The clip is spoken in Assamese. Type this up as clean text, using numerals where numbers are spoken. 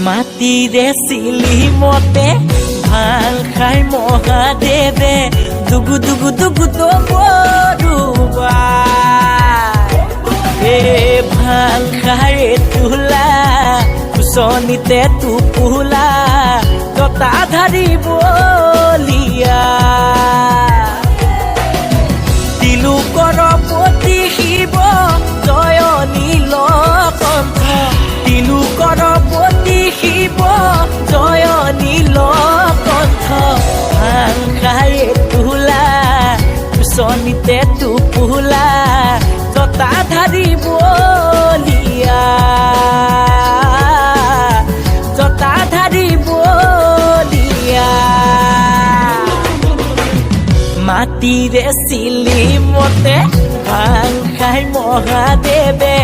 মাটিৰে চিলি মতে ভাং খাই মহাদেৱে দুগু দুগু দুগু দবৰুবা ভাং খাই তোলা কুচনিতে টোপোলা জতা ধাৰিবলিয়া তিলোকৰ পতি শিৱ জয় নীলকণ্ঠ তিলোকৰ পতি শিৱ জয় নীলকণ্ঠ ভাং খাই তোলা কুচনিতে টোপোলা জতা ধাৰিবলিয়া জতা ধাৰিবলিয়া মাটিৰে চিলি মতে ভাং খাই মহাদেৱে